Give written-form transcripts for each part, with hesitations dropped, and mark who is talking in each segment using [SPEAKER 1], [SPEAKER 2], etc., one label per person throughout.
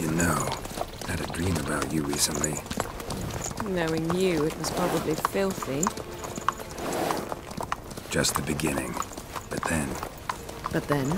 [SPEAKER 1] You know, I had a dream about you recently.
[SPEAKER 2] Knowing you, it was probably filthy.
[SPEAKER 1] Just the beginning. But then...
[SPEAKER 2] But then?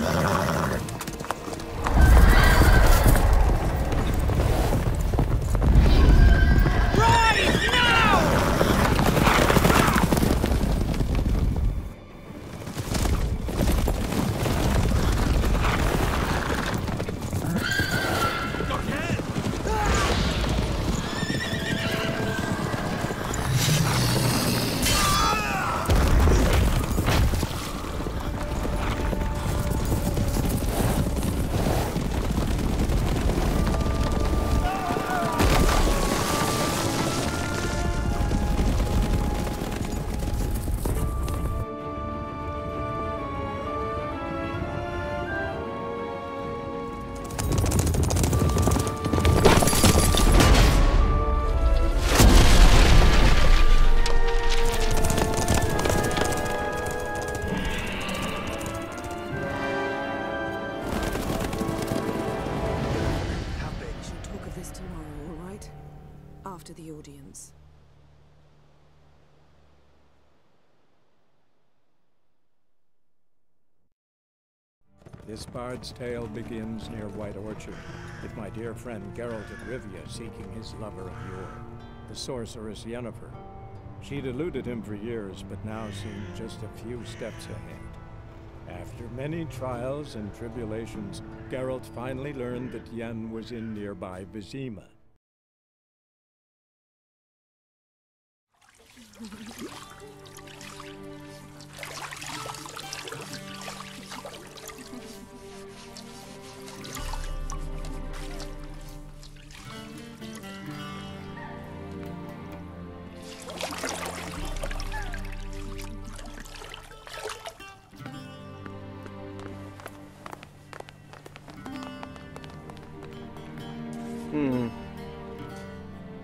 [SPEAKER 2] After the audience.
[SPEAKER 3] This bard's tale begins near White Orchard, with my dear friend Geralt of Rivia seeking his lover of yore, the sorceress Yennefer. She'd eluded him for years, but now seemed just a few steps ahead. After many trials and tribulations, Geralt finally learned that Yen was in nearby Vizima.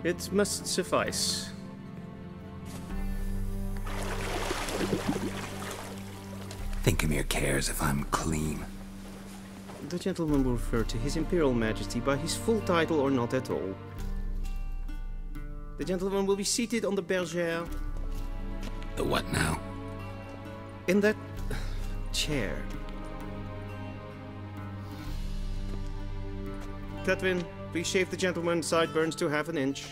[SPEAKER 4] It must suffice.
[SPEAKER 1] Think Emhyr cares if I'm clean?
[SPEAKER 4] The gentleman will refer to His Imperial Majesty by his full title or not at all. The gentleman will be seated on the bergère.
[SPEAKER 1] The what now?
[SPEAKER 4] In that... chair. Tatwin, please shave the gentleman's sideburns to half an inch.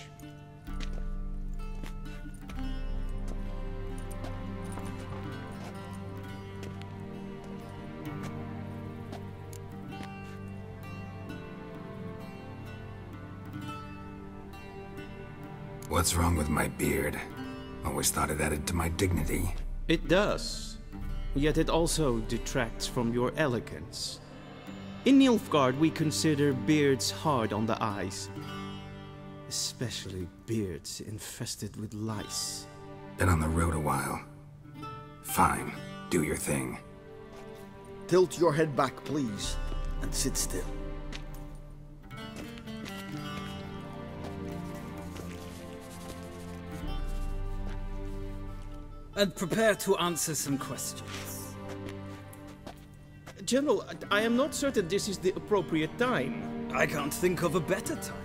[SPEAKER 1] What's wrong with my beard? Always thought it added to my dignity.
[SPEAKER 4] It does. Yet it also detracts from your elegance. In Nilfgaard, we consider beards hard on the eyes. Especially beards infested with lice.
[SPEAKER 1] Been on the road a while. Fine, do your thing.
[SPEAKER 5] Tilt your head back, please, and sit still.
[SPEAKER 6] And prepare to answer some questions.
[SPEAKER 4] General, I am not certain this is the appropriate time.
[SPEAKER 6] I can't think of a better time.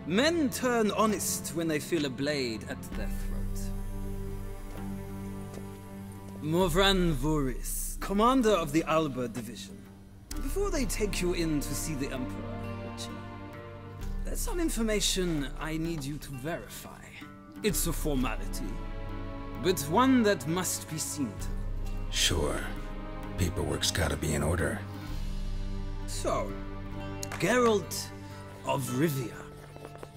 [SPEAKER 6] Men turn honest when they feel a blade at their throat. Morvran Vuris, commander of the Alba Division. Before they take you in to see the Emperor, there's some information I need you to verify. It's a formality, but one that must be seen to.
[SPEAKER 1] Sure. Paperwork's gotta be in order.
[SPEAKER 6] So, Geralt of Rivia.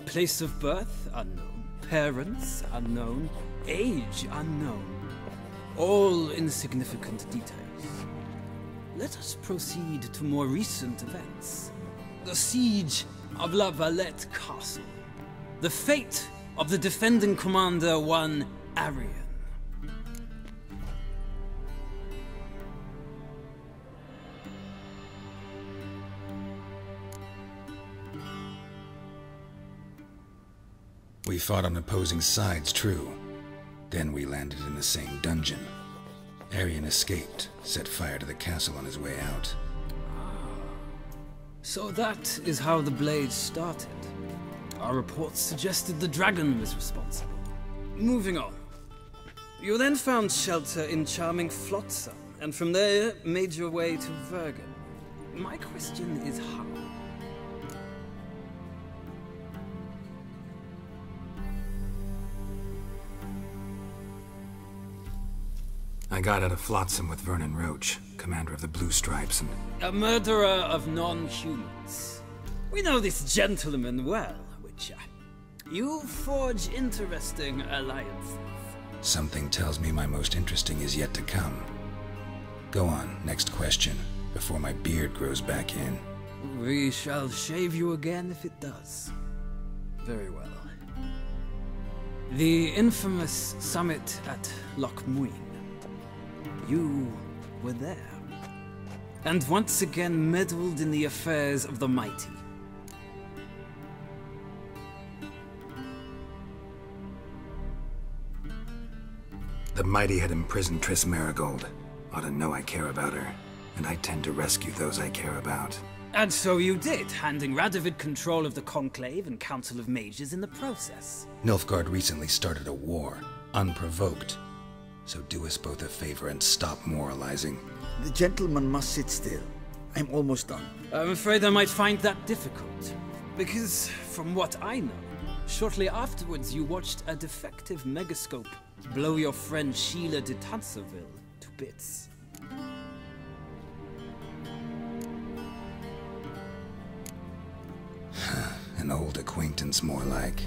[SPEAKER 6] Place of birth unknown. Parents unknown. Age unknown. All insignificant details. Let us proceed to more recent events. The siege of La Valette Castle. The fate of the defending commander, one Arian.
[SPEAKER 1] We fought on opposing sides, true. Then we landed in the same dungeon. Arian escaped, set fire to the castle on his way out.
[SPEAKER 6] So that is how the blade started. Our reports suggested the dragon was responsible. Moving on. You then found shelter in charming Flotsam, and from there made your way to Vergen. My question is how?
[SPEAKER 1] I got out of Flotsam with Vernon Roach, commander of the Blue Stripes, and...
[SPEAKER 6] A murderer of non-humans. We know this gentleman well, Witcher. You forge interesting alliances.
[SPEAKER 1] Something tells me my most interesting is yet to come. Go on, next question, before my beard grows back in.
[SPEAKER 6] We shall shave you again if it does. Very well. The infamous summit at Loch Muin. You were there. And once again meddled in the affairs of the mighty.
[SPEAKER 1] The mighty had imprisoned Triss Marigold. Ought to know I care about her, and I tend to rescue those I care about.
[SPEAKER 6] And so you did, handing Radovid control of the Conclave and Council of Mages in the process.
[SPEAKER 1] Nilfgaard recently started a war, unprovoked. So do us both a favor and stop moralizing.
[SPEAKER 5] The gentleman must sit still. I'm almost done.
[SPEAKER 6] I'm afraid I might find that difficult. Because, from what I know, shortly afterwards you watched a defective megascope blow your friend Sheila de Tanserville to bits.
[SPEAKER 1] An old acquaintance, more like.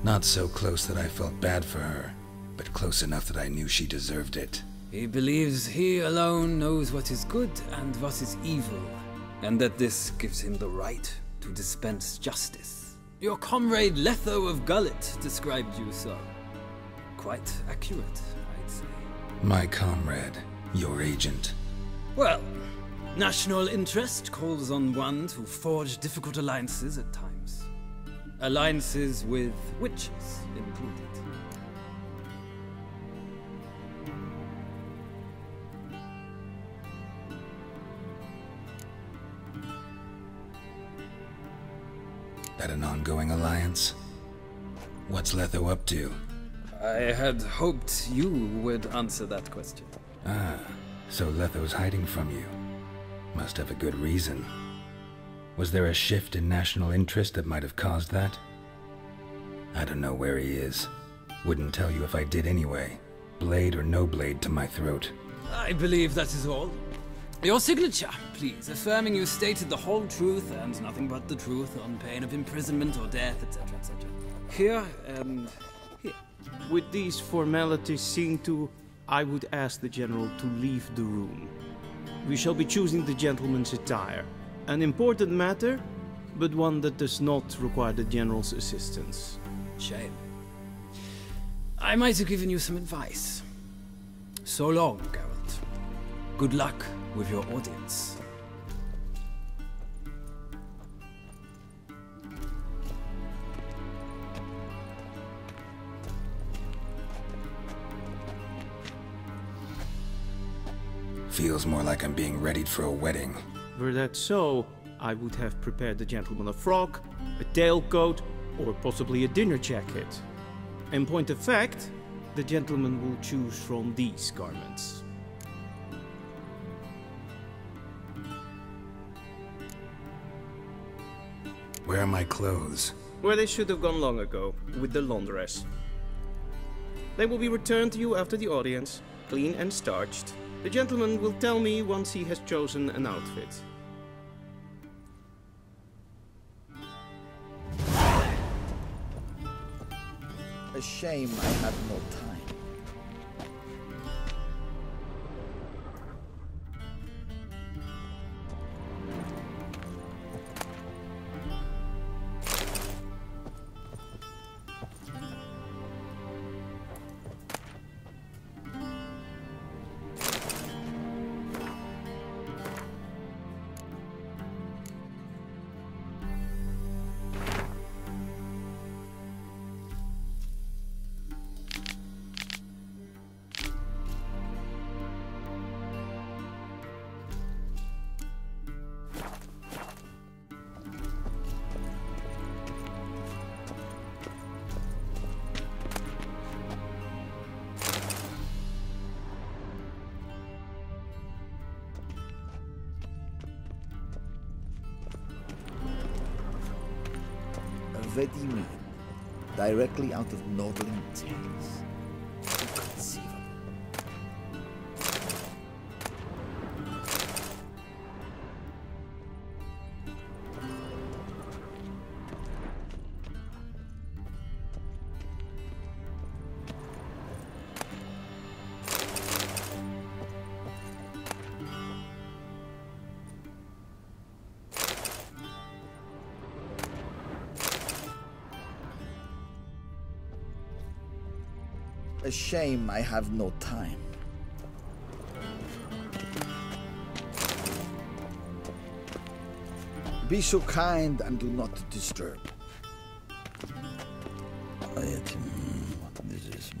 [SPEAKER 1] Not so close that I felt bad for her, but close enough that I knew she deserved it.
[SPEAKER 6] He believes he alone knows what is good and what is evil, and that this gives him the right to dispense justice. Your comrade Letho of Gullet described you so. Quite accurate, I'd say.
[SPEAKER 1] My comrade, your agent.
[SPEAKER 6] Well, national interest calls on one to forge difficult alliances at times. Alliances with witches included.
[SPEAKER 1] That an ongoing alliance? What's Letho up to?
[SPEAKER 6] I had hoped you would answer that question.
[SPEAKER 1] Ah, so Letho's hiding from you. Must have a good reason. Was there a shift in national interest that might have caused that? I don't know where he is. Wouldn't tell you if I did anyway. Blade or no blade to my throat.
[SPEAKER 6] I believe that is all. Your signature, please, affirming you stated the whole truth and nothing but the truth on pain of imprisonment or death, etc., etc. Here and here.
[SPEAKER 4] With these formalities seen to, I would ask the General to leave the room. We shall be choosing the gentleman's attire. An important matter, but one that does not require the General's assistance.
[SPEAKER 6] Shame. I might have given you some advice. So long, Geralt. Good luck with your audience.
[SPEAKER 1] Feels more like I'm being readied for a wedding.
[SPEAKER 4] Were that so, I would have prepared the gentleman a frock, a tailcoat, or possibly a dinner jacket. In point of fact, the gentleman will choose from these garments.
[SPEAKER 1] Where are my clothes?
[SPEAKER 4] Where they should have gone long ago, with the laundress. They will be returned to you after the audience, clean and starched. The gentleman will tell me once he has chosen an outfit.
[SPEAKER 5] A shame I had no time. Sveti mean? Directly out of Nordling tales. Inconceivable. A shame I have no time. Be so kind and do not disturb. What is this?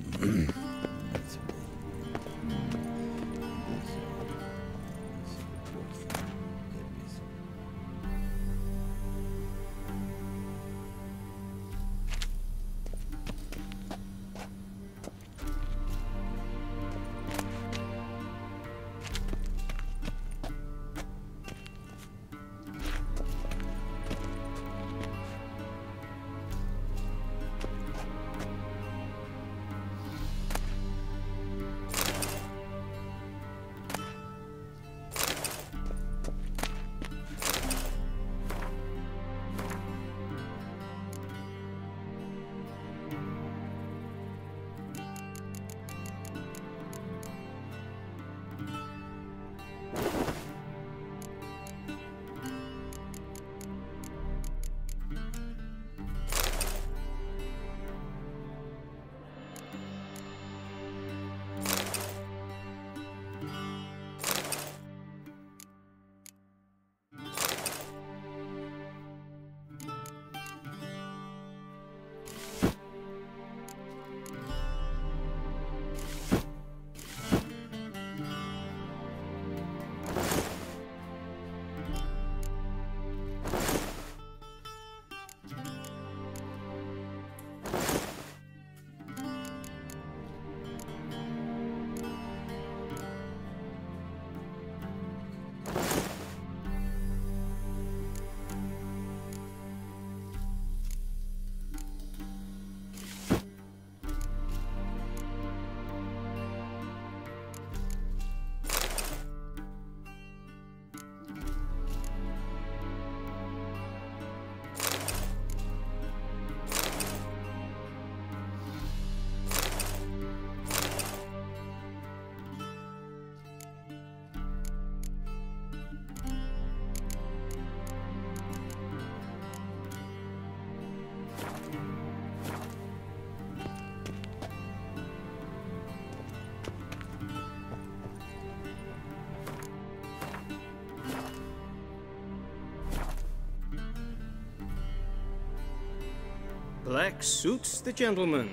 [SPEAKER 4] Black suits the gentleman.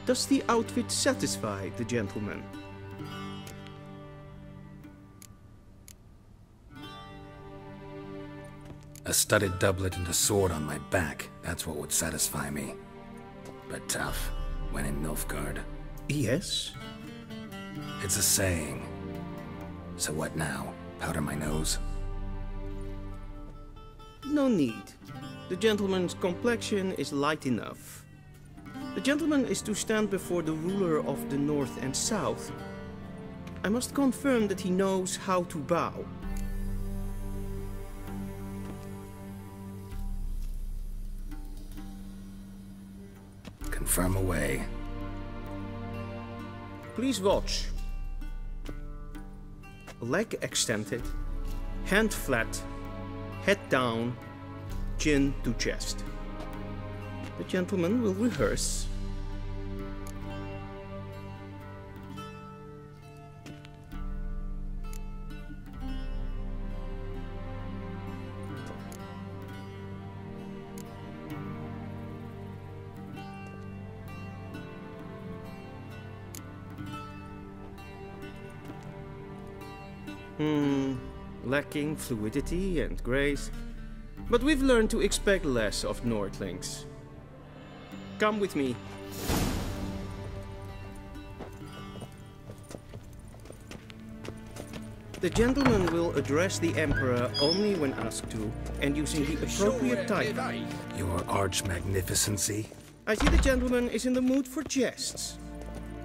[SPEAKER 4] Does the outfit satisfy the gentleman?
[SPEAKER 1] A studded doublet and a sword on my back, that's what would satisfy me. But tough, when in Nilfgaard.
[SPEAKER 4] Yes.
[SPEAKER 1] It's a saying. So what now? Powder my nose?
[SPEAKER 4] No need. The gentleman's complexion is light enough. The gentleman is to stand before the ruler of the North and South. I must confirm that he knows how to bow.
[SPEAKER 1] Confirm away.
[SPEAKER 4] Please watch. Leg extended, hand flat, head down, chin to chest. The gentleman will rehearse. Lacking fluidity and grace. But we've learned to expect less of Nordlings. Come with me. The gentleman will address the Emperor only when asked to, and using the appropriate title.
[SPEAKER 1] Your arch-magnificency?
[SPEAKER 4] I see the gentleman is in the mood for jests.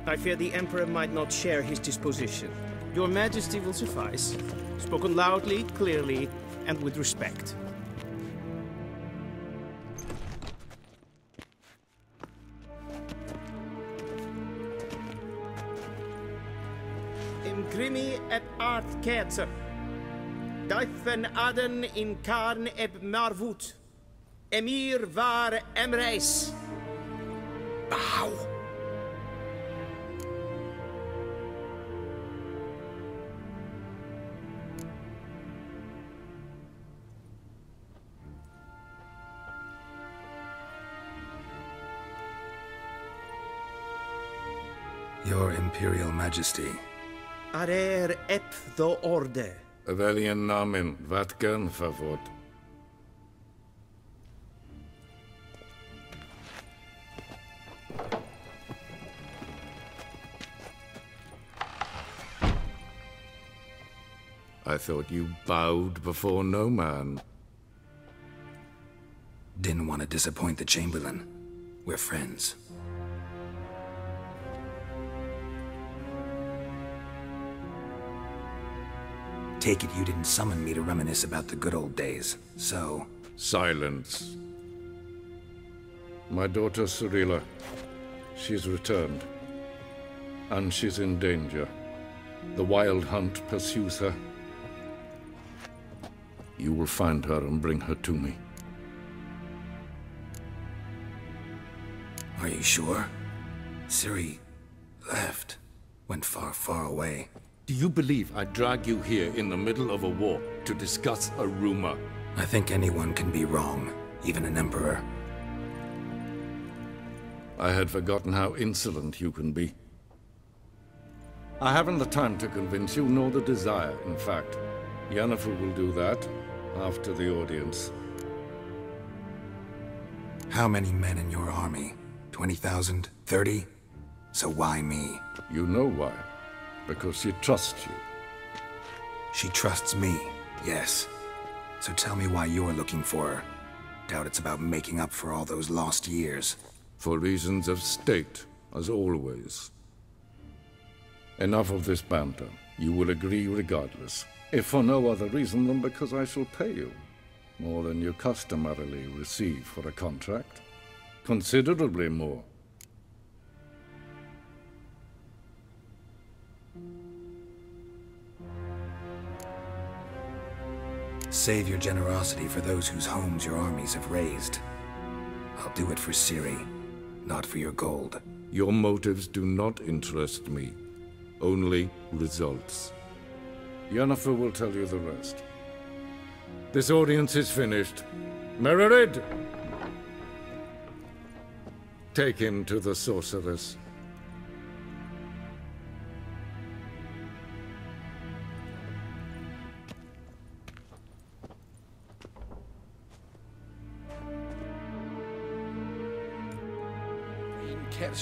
[SPEAKER 4] I fear the Emperor might not share his disposition. Your Majesty will suffice. Spoken loudly, clearly, and with respect. Imgrimi et art ketzer. Duifen aden in karn eb marvut. Emhyr var Emreis.
[SPEAKER 1] Bow! Your Imperial Majesty.
[SPEAKER 4] Arer ep the orde.
[SPEAKER 7] Weljen namen, wat kan favor? I thought you bowed before no man.
[SPEAKER 1] Didn't want to disappoint the Chamberlain. We're friends. Take it you didn't summon me to reminisce about the good old days, so...
[SPEAKER 7] Silence. My daughter Cyrilla, she's returned. And she's in danger. The Wild Hunt pursues her. You will find her and bring her to me.
[SPEAKER 1] Are you sure? Ciri left. Went far, far away.
[SPEAKER 7] Do you believe I drag you here in the middle of a war to discuss a rumor?
[SPEAKER 1] I think anyone can be wrong, even an emperor.
[SPEAKER 7] I had forgotten how insolent you can be. I haven't the time to convince you, nor the desire, in fact. Yennefer will do that after the audience.
[SPEAKER 1] How many men in your army? 20,000? 30? So why me?
[SPEAKER 7] You know why. Because she trusts you.
[SPEAKER 1] She trusts me, yes. So tell me why you're looking for her. Doubt it's about making up for all those lost years.
[SPEAKER 7] For reasons of state, as always. Enough of this banter. You will agree regardless. If for no other reason than because I shall pay you. More than you customarily receive for a contract. Considerably more.
[SPEAKER 1] Save your generosity for those whose homes your armies have razed. I'll do it for Ciri, not for your gold.
[SPEAKER 7] Your motives do not interest me. Only results. Yennefer will tell you the rest. This audience is finished. Mererid! Take him to the sorceress.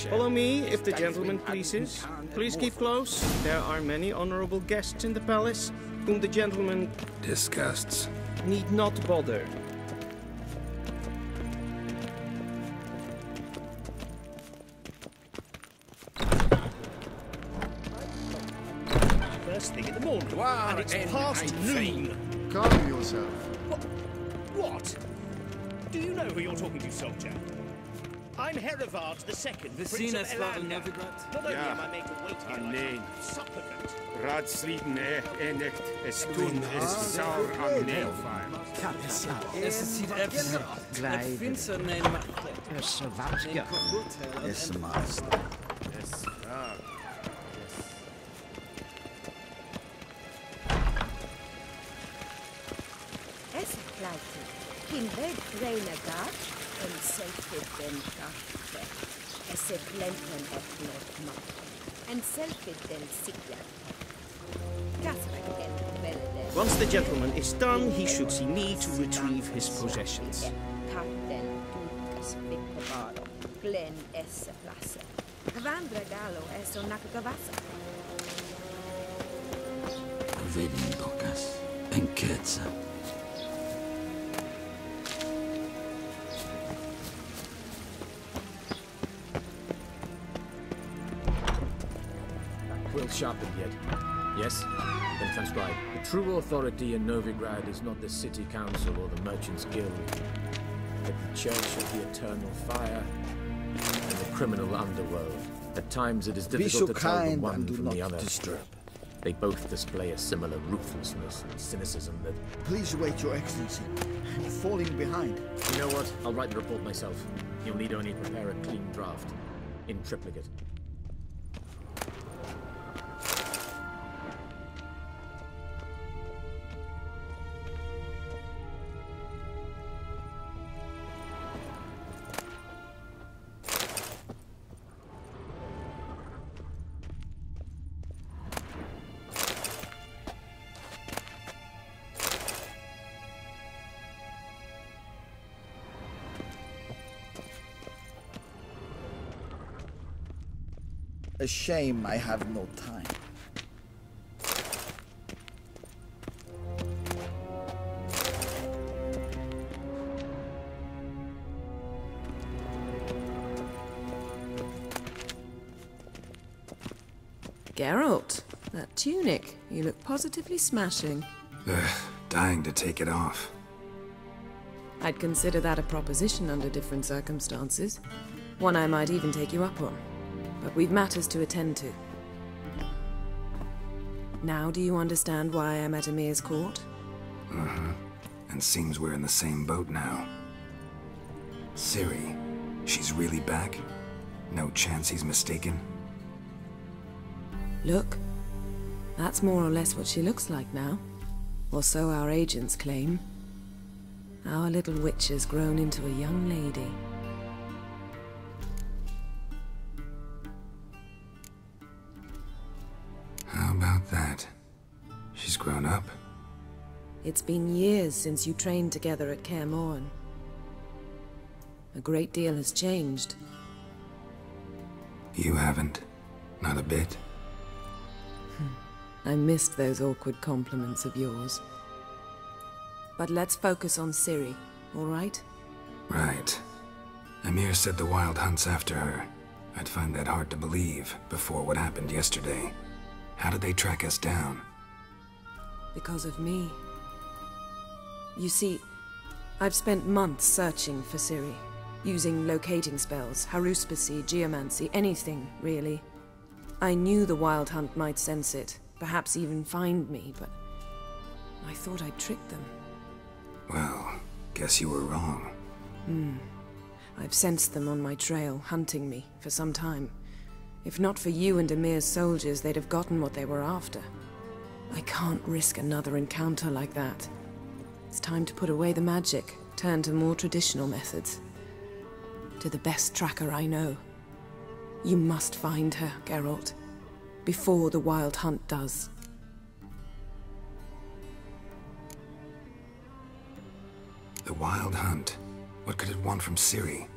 [SPEAKER 4] Follow me, if the gentleman pleases. Please keep close. There are many honorable guests in the palace, whom the gentleman
[SPEAKER 1] Disgusts.
[SPEAKER 4] need not bother.
[SPEAKER 8] First thing in the morning, and it's past noon.
[SPEAKER 9] Calm yourself.
[SPEAKER 8] What? Do you know who you're talking to, soldier? I'm Herivard II, Prince of Elanda. Not only am I made to wait here like a supplicant.
[SPEAKER 9] Radsriden enigt stund saur an neofar.
[SPEAKER 6] Necessita Emhyr. Finser neem
[SPEAKER 5] Savatka. Yes, master.
[SPEAKER 10] Es pleite. Kin red reine gat, en selfie den karte. Es blenten et not mat. En selfie den sikla. Kasper den velde.
[SPEAKER 4] Once the gentleman is done, he should see me to retrieve his possessions.
[SPEAKER 10] Katten dukas vippobaro. Glen esse plasse. Gvandra galo es on nakagavasa.
[SPEAKER 11] Docas, enquetza.
[SPEAKER 12] Quill sharpened yet? Yes? Then transcribe. The true authority in Novigrad is not the city council or the merchants' guild, but the church of the eternal fire and the criminal underworld. At times it is difficult to tell the one from the other.
[SPEAKER 5] Disturb.
[SPEAKER 12] They both display a similar ruthlessness and cynicism that...
[SPEAKER 5] Please wait, Your Excellency. I'm falling behind.
[SPEAKER 12] You know what? I'll write the report myself. You'll need only prepare a clean draft. In triplicate.
[SPEAKER 5] A shame I have no time.
[SPEAKER 2] Geralt, that tunic. You look positively smashing.
[SPEAKER 1] Dying to take it off.
[SPEAKER 2] I'd consider that a proposition under different circumstances. One I might even take you up on. But we've matters to attend to. Now do you understand why I'm at Emhyr's court?
[SPEAKER 1] And seems we're in the same boat now. Ciri, she's really back? No chance he's mistaken?
[SPEAKER 2] Look, that's more or less what she looks like now. Or so our agents claim. Our little witch has grown into a young lady.
[SPEAKER 1] How about that? She's grown up.
[SPEAKER 2] It's been years since you trained together at Kaer Morhen. A great deal has changed.
[SPEAKER 1] You haven't. Not a bit.
[SPEAKER 2] I missed those awkward compliments of yours. But let's focus on Ciri, all right?
[SPEAKER 1] Right. Emhyr said the Wild Hunt's after her. I'd find that hard to believe before what happened yesterday. How did they track us down?
[SPEAKER 2] Because of me. You see, I've spent months searching for Ciri, using locating spells, haruspicy, geomancy, anything, really. I knew the Wild Hunt might sense it, perhaps even find me, but I thought I'd tricked them.
[SPEAKER 1] Well, guess you were wrong.
[SPEAKER 2] I've sensed them on my trail, hunting me, for some time. If not for you and Emhyr's soldiers, they'd have gotten what they were after. I can't risk another encounter like that. It's time to put away the magic, turn to more traditional methods. To the best tracker I know. You must find her, Geralt. Before the Wild Hunt does.
[SPEAKER 1] The Wild Hunt? What could it want from Ciri?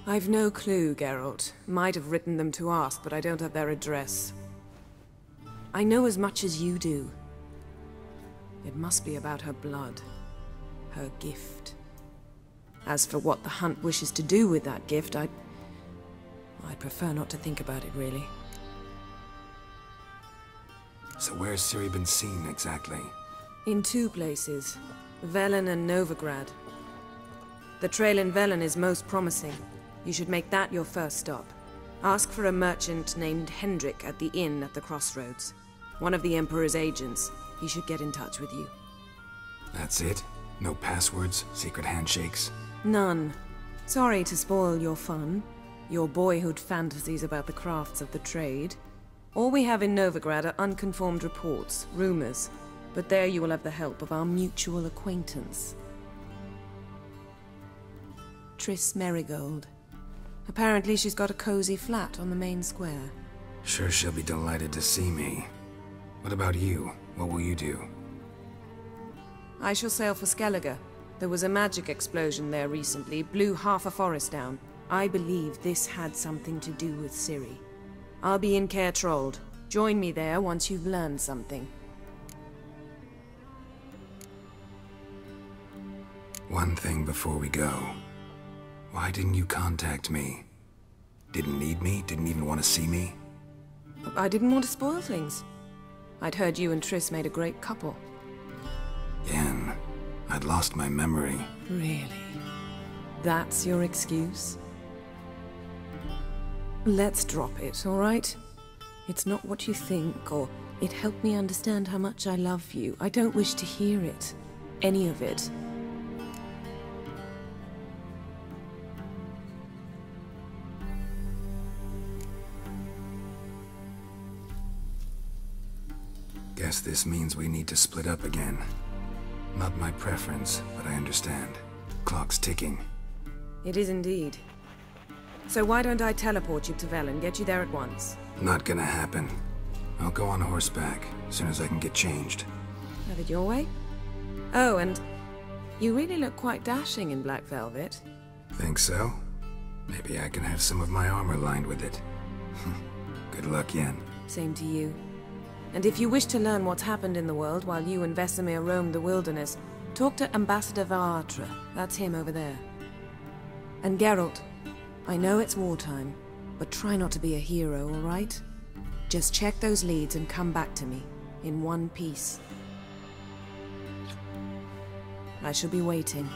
[SPEAKER 2] I've no clue, Geralt. Might have written them to ask, but I don't have their address. I know as much as you do. It must be about her blood. Her gift. As for what the Hunt wishes to do with that gift, I'd prefer not to think about it, really.
[SPEAKER 1] So where's Ciri been seen, exactly?
[SPEAKER 2] In two places. Velen and Novigrad. The trail in Velen is most promising. You should make that your first stop. Ask for a merchant named Hendrik at the inn at the crossroads. One of the Emperor's agents. He should get in touch with you.
[SPEAKER 1] That's it? No passwords, secret handshakes?
[SPEAKER 2] None. Sorry to spoil your fun. Your boyhood fantasies about the crafts of the trade. All we have in Novigrad are unconfirmed reports, rumors. But there you will have the help of our mutual acquaintance. Triss Merigold. Apparently she's got a cozy flat on the main square.
[SPEAKER 1] Sure she'll be delighted to see me. What about you? What will you do?
[SPEAKER 2] I shall sail for Skellige. There was a magic explosion there recently, blew half a forest down. I believe this had something to do with Ciri. I'll be in Caer Trold. Join me there once you've learned something.
[SPEAKER 1] One thing before we go. Why didn't you contact me? Didn't need me? Didn't even want to see me?
[SPEAKER 2] I didn't want to spoil things. I'd heard you and Triss made a great couple.
[SPEAKER 1] Yen, I'd lost my memory.
[SPEAKER 2] Really? That's your excuse? Let's drop it, all right? It's not what you think, or it helped me understand how much I love you. I don't wish to hear it. Any of it.
[SPEAKER 1] Guess this means we need to split up again. Not my preference, but I understand. Clock's ticking.
[SPEAKER 2] It is indeed. So why don't I teleport you to Vel and get you there at once?
[SPEAKER 1] Not gonna happen. I'll go on horseback, as soon as I can get changed.
[SPEAKER 2] Have it your way? Oh, and you really look quite dashing in black velvet.
[SPEAKER 1] Think so? Maybe I can have some of my armor lined with it. Good luck, Yen.
[SPEAKER 2] Same to you. And if you wish to learn what's happened in the world while you and Vesemir roamed the wilderness, talk to Ambassador Varatra. That's him over there. And Geralt, I know it's wartime, but try not to be a hero, all right? Just check those leads and come back to me, in one piece. I shall be waiting.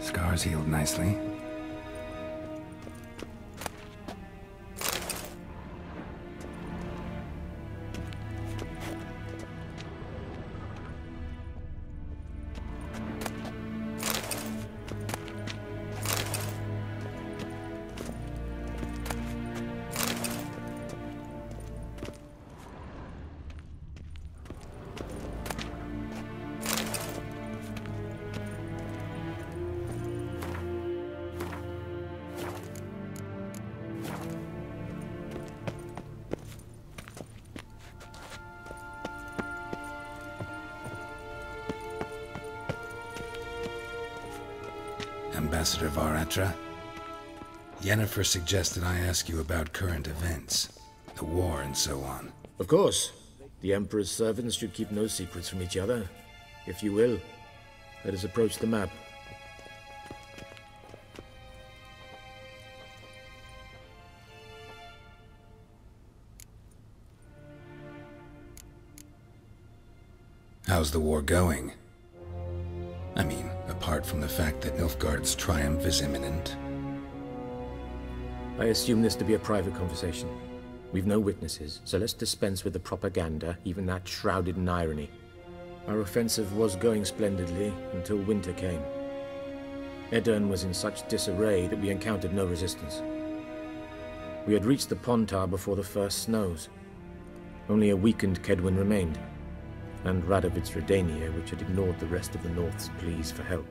[SPEAKER 1] Scars healed nicely. Ambassador Varatra, Yennefer suggested I ask you about current events, the war and so on.
[SPEAKER 12] Of course. The Emperor's servants should keep no secrets from each other. If you will, let us approach the map.
[SPEAKER 1] How's the war going? I mean, apart from the fact that Nilfgaard's triumph is imminent.
[SPEAKER 12] I assume this to be a private conversation. We've no witnesses, so let's dispense with the propaganda, even that shrouded in irony. Our offensive was going splendidly until winter came. Edirn was in such disarray that we encountered no resistance. We had reached the Pontar before the first snows. Only a weakened Kedwin remained, and Radovid's Redania, which had ignored the rest of the North's pleas for help.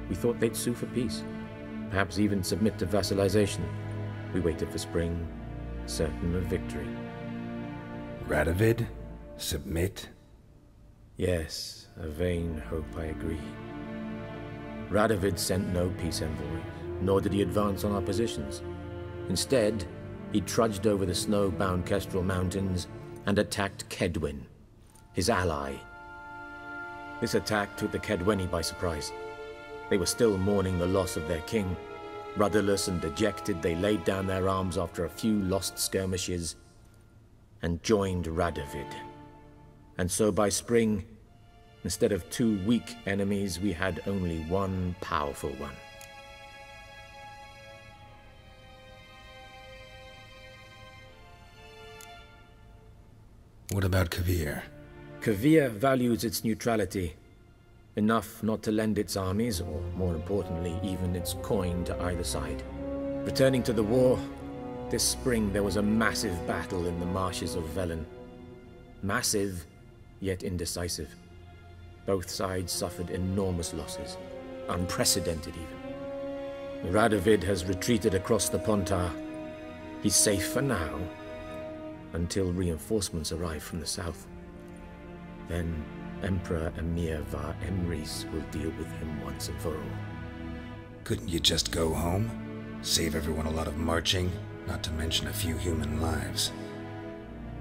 [SPEAKER 12] We thought they'd sue for peace, perhaps even submit to vassalization. We waited for spring, certain of victory.
[SPEAKER 1] Radovid? Submit?
[SPEAKER 12] Yes, a vain hope, I agree. Radovid sent no peace envoys, nor did he advance on our positions. Instead, he trudged over the snow-bound Kestrel Mountains and attacked Kedwen, his ally. This attack took the Kedweni by surprise. They were still mourning the loss of their king. Rudderless and dejected, they laid down their arms after a few lost skirmishes and joined Radovid. And so by spring, instead of 2 weak enemies, we had only one powerful one.
[SPEAKER 1] What about Kavir?
[SPEAKER 12] Kavir values its neutrality, enough not to lend its armies, or more importantly, even its coin to either side. Returning to the war, this spring there was a massive battle in the marshes of Velen. Massive, yet indecisive. Both sides suffered enormous losses, unprecedented even. Radovid has retreated across the Pontar. He's safe for now, until reinforcements arrive from the south. Then Emperor Emhyr var Emreis will deal with him once and for all.
[SPEAKER 1] Couldn't you just go home? Save everyone a lot of marching, not to mention a few human lives.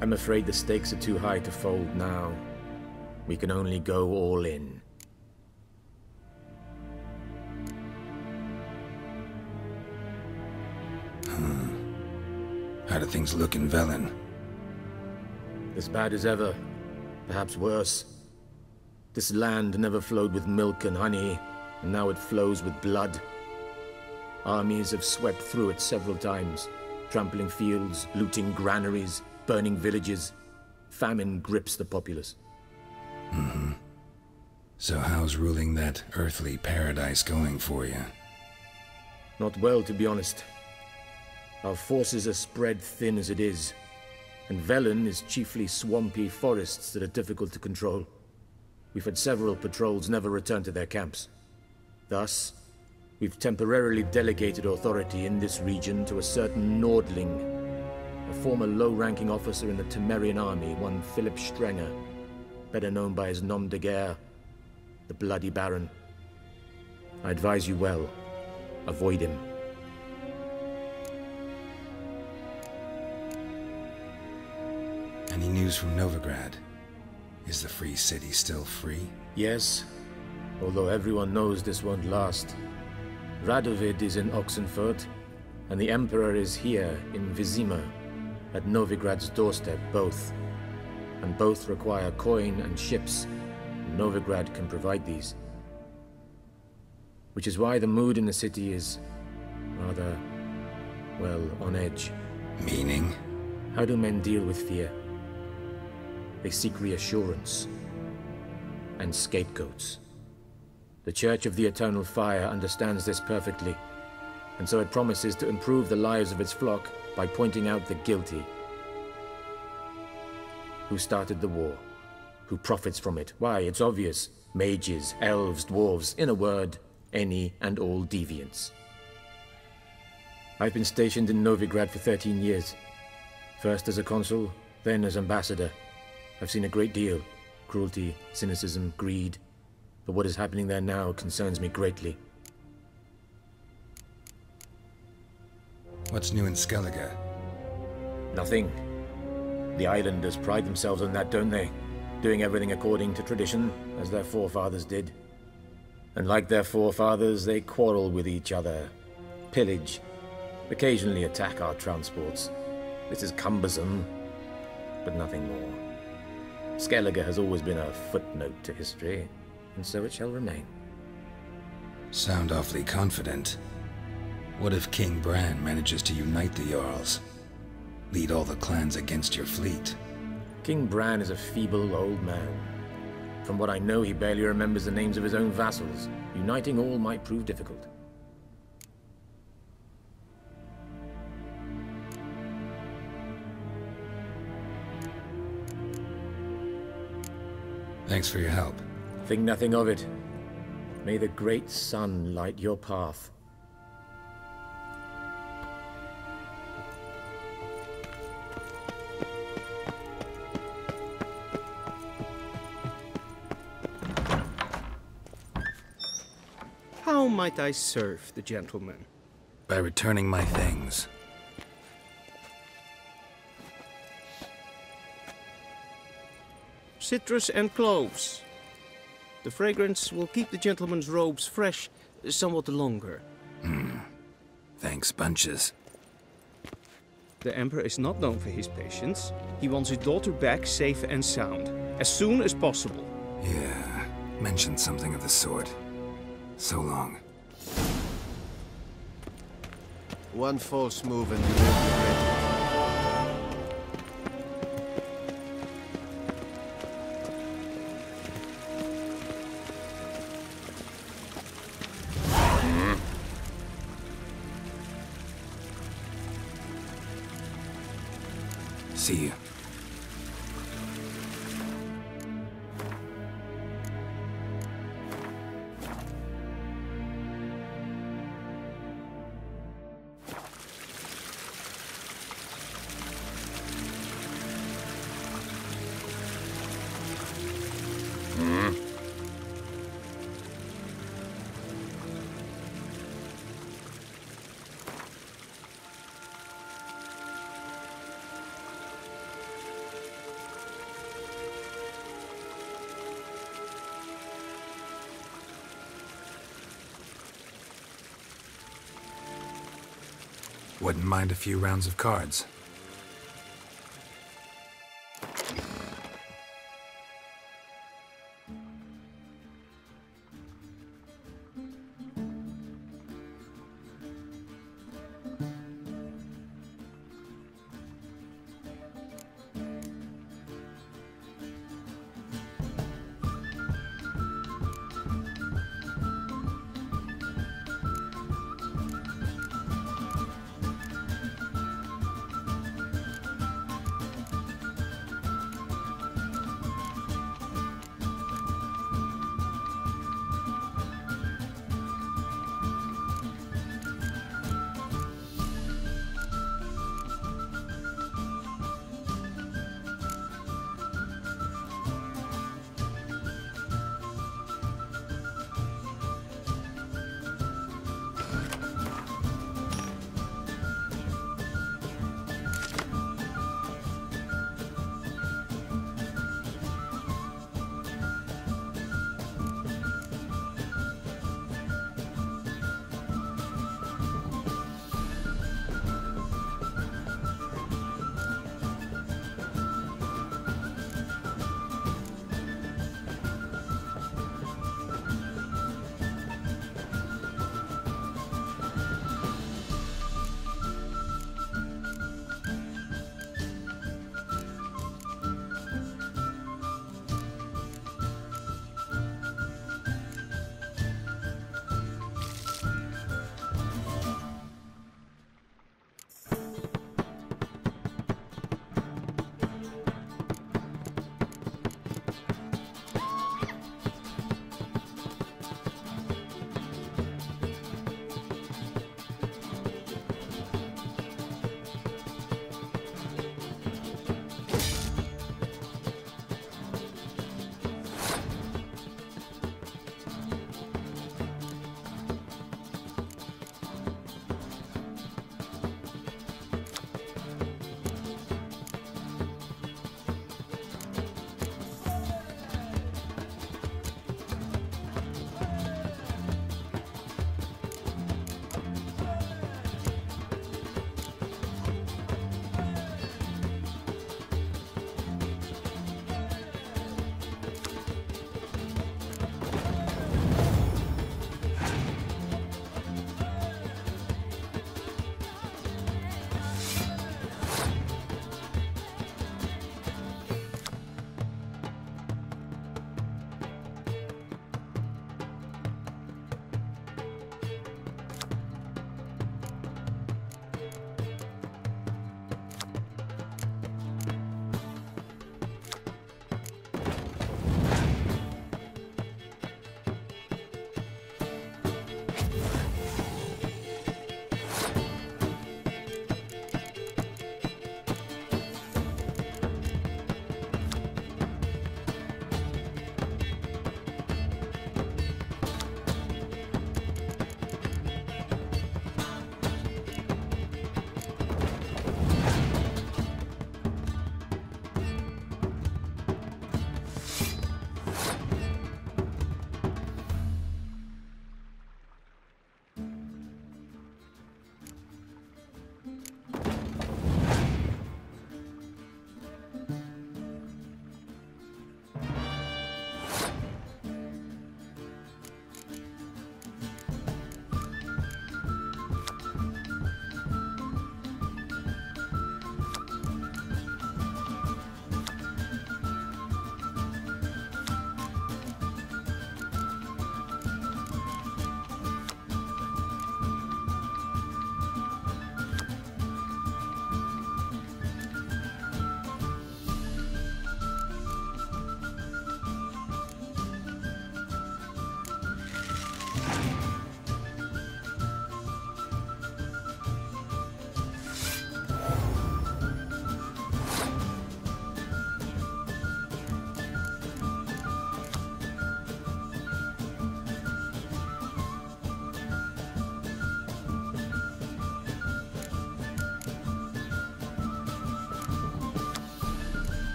[SPEAKER 12] I'm afraid the stakes are too high to fold now. We can only go all in.
[SPEAKER 1] How do things look in Velen?
[SPEAKER 12] As bad as ever, perhaps worse. This land never flowed with milk and honey, and now it flows with blood. Armies have swept through it several times, trampling fields, looting granaries, burning villages. Famine grips the populace.
[SPEAKER 1] So how's ruling that earthly paradise going for you?
[SPEAKER 12] Not well, to be honest. Our forces are spread thin as it is, and Velen is chiefly swampy forests that are difficult to control. We've had several patrols never return to their camps. Thus, we've temporarily delegated authority in this region to a certain Nordling, a former low-ranking officer in the Temerian army, one Philip Strenger, better known by his nom de guerre, the Bloody Baron. I advise you well, avoid him.
[SPEAKER 1] Any news from Novigrad? Is the Free City still free?
[SPEAKER 12] Yes, although everyone knows this won't last. Radovid is in Oxenfurt, and the Emperor is here in Vizima, at Novigrad's doorstep, both. And both require coin and ships. Novigrad can provide these. Which is why the mood in the city is rather, well, on edge.
[SPEAKER 1] Meaning?
[SPEAKER 12] How do men deal with fear? They seek reassurance and scapegoats. The Church of the Eternal Fire understands this perfectly, and so it promises to improve the lives of its flock by pointing out the guilty. Who started the war? Who profits from it? Why, it's obvious. Mages, elves, dwarves, in a word, any and all deviants. I've been stationed in Novigrad for 13 years. First as a consul, then as ambassador. I've seen a great deal. Cruelty, cynicism, greed. But what is happening there now concerns me greatly.
[SPEAKER 1] What's new in Skellige?
[SPEAKER 12] Nothing. The islanders pride themselves on that, don't they? Doing everything according to tradition, as their forefathers did. And like their forefathers, they quarrel with each other, pillage, occasionally attack our transports. This is cumbersome, but nothing more. Skellige has always been a footnote to history, and so it shall remain.
[SPEAKER 1] Sound awfully confident. What if King Bran manages to unite the Jarls? Lead all the clans against your fleet?
[SPEAKER 12] King Bran is a feeble old man. From what I know, he barely remembers the names of his own vassals. Uniting all might prove difficult.
[SPEAKER 1] Thanks for your help.
[SPEAKER 12] Think nothing of it. May the great sun light your path.
[SPEAKER 4] How might I serve the gentleman?
[SPEAKER 1] By returning my things.
[SPEAKER 4] Citrus and cloves. The fragrance will keep the gentleman's robes fresh somewhat longer.
[SPEAKER 1] Thanks, bunches.
[SPEAKER 4] The Emperor is not known for his patience. He wants his daughter back safe and sound, as soon as possible.
[SPEAKER 1] Yeah, mentioned something of the sort. So long.
[SPEAKER 11] One false move and you will be ready.
[SPEAKER 1] See you. Wouldn't mind a few rounds of cards.